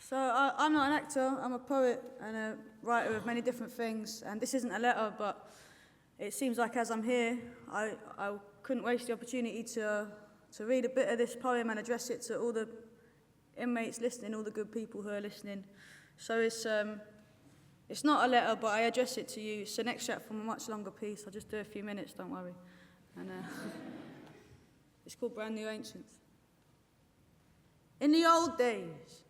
So I'm not an actor, I'm a poet and a writer of many different things, and this isn't a letter, but it seems like as I'm here, I couldn't waste the opportunity to read a bit of this poem and address it to all the inmates listening, all the good people who are listening. So it's not a letter, but I address it to you. It's an extract from a much longer piece. I'll just do a few minutes, don't worry. And it's called Brand New Ancients. In the old days,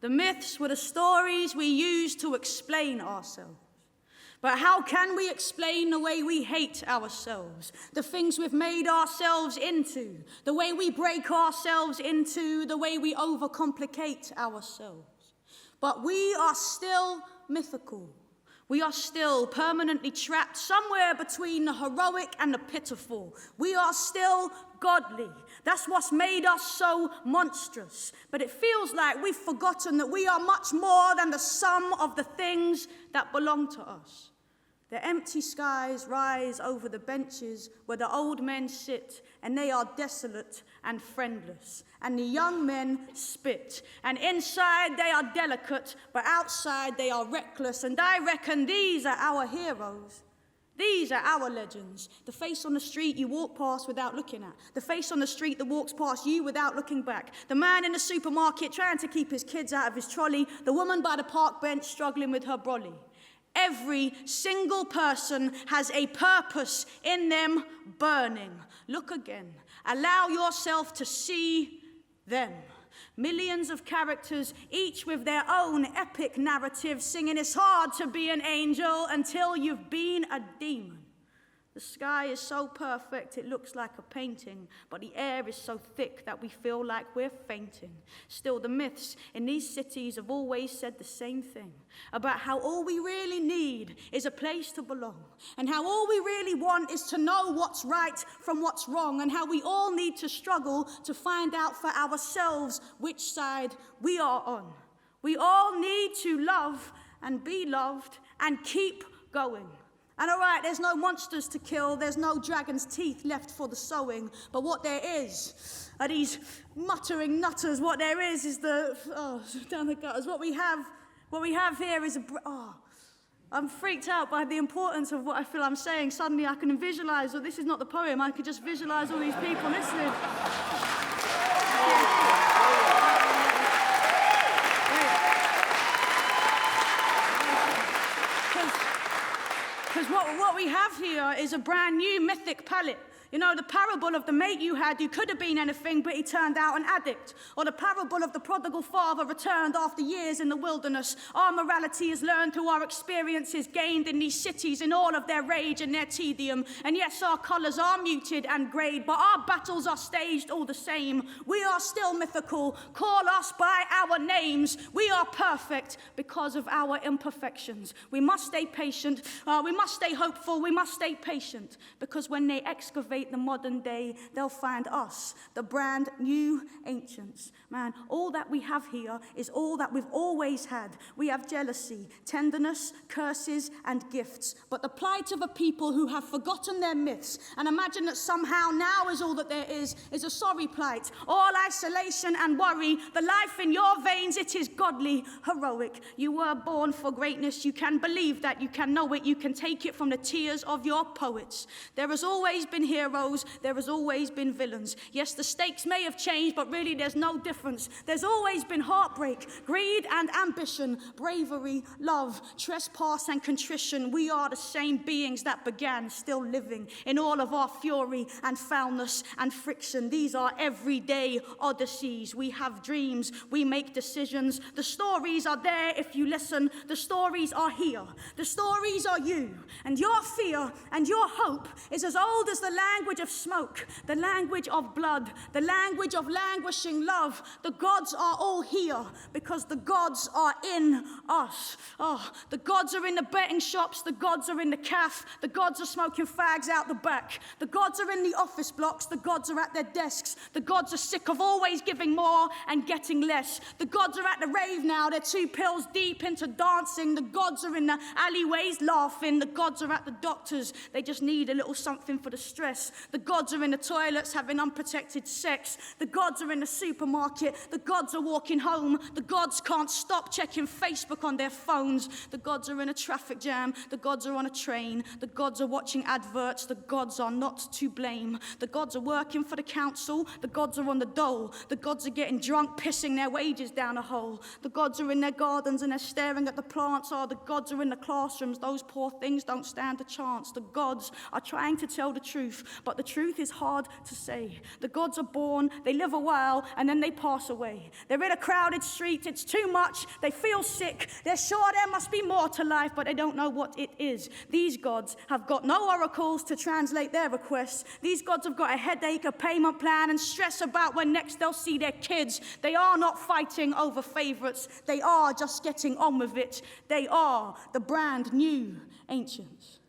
the myths were the stories we used to explain ourselves. But how can we explain the way we hate ourselves, the things we've made ourselves into, the way we break ourselves into, the way we overcomplicate ourselves? But we are still mythical. We are still permanently trapped somewhere between the heroic and the pitiful. We are still godly. That's what's made us so monstrous. But it feels like we've forgotten that we are much more than the sum of the things that belong to us. The empty skies rise over the benches where the old men sit, and they are desolate and friendless. And the young men spit, and inside they are delicate, but outside they are reckless. And I reckon these are our heroes. These are our legends. The face on the street you walk past without looking at. The face on the street that walks past you without looking back. The man in the supermarket trying to keep his kids out of his trolley. The woman by the park bench struggling with her brolly. Every single person has a purpose in them burning. Look again. Allow yourself to see them. Millions of characters, each with their own epic narrative, singing it's hard to be an angel until you've been a demon. The sky is so perfect it looks like a painting, but the air is so thick that we feel like we're fainting. Still, the myths in these cities have always said the same thing, about how all we really need is a place to belong, and how all we really want is to know what's right from what's wrong, and how we all need to struggle to find out for ourselves which side we are on. We all need to love and be loved and keep going. And all right, there's no monsters to kill, there's no dragon's teeth left for the sowing, but what there is are these muttering nutters. What there is down the gutters. What we have here is I'm freaked out by the importance of what I feel I'm saying. Suddenly I can visualize, this is not the poem, I could just visualize all these people listening. Because what we have here is a brand new mythic palette. You know, the parable of the mate you had who could have been anything, but he turned out an addict. Or the parable of the prodigal father returned after years in the wilderness. Our morality is learned through our experiences gained in these cities in all of their rage and their tedium. And yes, our colours are muted and greyed, but our battles are staged all the same. We are still mythical. Call us by our names. We are perfect because of our imperfections. We must stay patient. We must stay hopeful. We must stay patient, because when they excavate the modern day, they'll find us, the brand new ancients. Man, all that we have here is all that we've always had. We have jealousy, tenderness, curses, and gifts. But the plight of a people who have forgotten their myths and imagine that somehow now is all that there is a sorry plight. All isolation and worry, the life in your veins, it is godly, heroic. You were born for greatness. You can believe that. You can know it. You can take it from the tears of your poets. There has always been heroes. There has always been villains. Yes, the stakes may have changed, but really there's no difference. There's always been heartbreak, greed and ambition, bravery, love, trespass and contrition. We are the same beings that began, still living in all of our fury and foulness and friction. These are everyday odysseys. We have dreams. We make decisions. The stories are there if you listen. The stories are here. The stories are you. And your fear and your hope is as old as the language of smoke, the language of blood, the language of languishing love. The gods are all here because the gods are in us. Oh, the gods are in the betting shops, the gods are in the caff, the gods are smoking fags out the back, the gods are in the office blocks, the gods are at their desks, the gods are sick of always giving more and getting less. The gods are at the rave now, they're 2 pills deep into dancing, the gods are in the alleyways laughing, the gods gods are at the doctors, they just need a little something for the stress. The gods are in the toilets having unprotected sex. The gods are in the supermarket, the gods are walking home. The gods can't stop checking Facebook on their phones. The gods are in a traffic jam, the gods are on a train. The gods are watching adverts, the gods are not to blame. The gods are working for the council, the gods are on the dole. The gods are getting drunk, pissing their wages down a hole. The gods are in their gardens and they're staring at the plants. The gods are in the classrooms, those poor things don't stand a chance. The gods are trying to tell the truth, but the truth is hard to say. The gods are born, they live a while, and then they pass away. They're in a crowded street, it's too much, they feel sick. They're sure there must be more to life, but they don't know what it is. These gods have got no oracles to translate their requests. These gods have got a headache, a payment plan, and stress about when next they'll see their kids. They are not fighting over favourites, they are just getting on with it. They are the brand new ancients.